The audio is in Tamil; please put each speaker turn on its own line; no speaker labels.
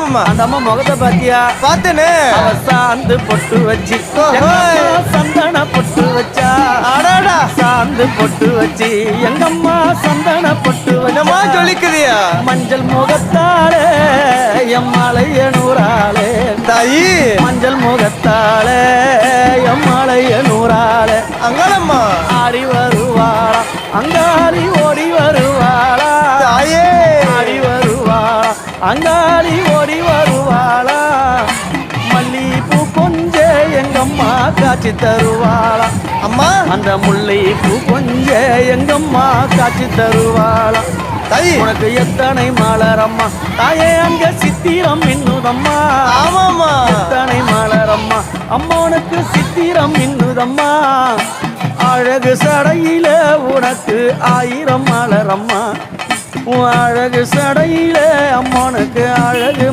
ஆமாமா.
அந்த அம்மா முகத்தை பாத்தியா?
பார்த்தேனே.
அவ சாந்து பொட்டு வச்சு சந்தன பொட்டு வச்சா.
அடாடா.
சாந்து பொட்டு வச்சு எங்கம்மா சந்தன பொட்டு
என்னமா
வச்சா.
சொல்லிக்குதியா?
மஞ்சள் முகத்தாலே எம்மாளைய நூறாலே.
தாயி
மஞ்சள் முகத்தாலே எம்மாளைய நூறாலே.
அங்காளம்மா
ஆடி வருவாளா அங்காளி ஓடி வருவாளா.
தாயே
ஆடி வருவாளா அங்காளி ஓடி வருவாளா. மல்லிப்பூ கொஞ்ச எங்கம்மா காட்சி தருவாளா.
அம்மா
அந்த முல்லைப்பூ கொஞ்ச எங்கம்மா காட்சி தருவாளா.
தாயி
உனக்கு எத்தனை மலரம்மா தாயே அங்க சித்திரம் இன்னுதம்மா.
ஆமாமா.
எத்தனை மலரம்மா அம்மா உனக்கு சித்திரம் இன்னுதம்மா. அழகு சடையில உனக்கு 1000 மலரம்மா. உன் அழகு சடையில அம்மனுக்கு அழகு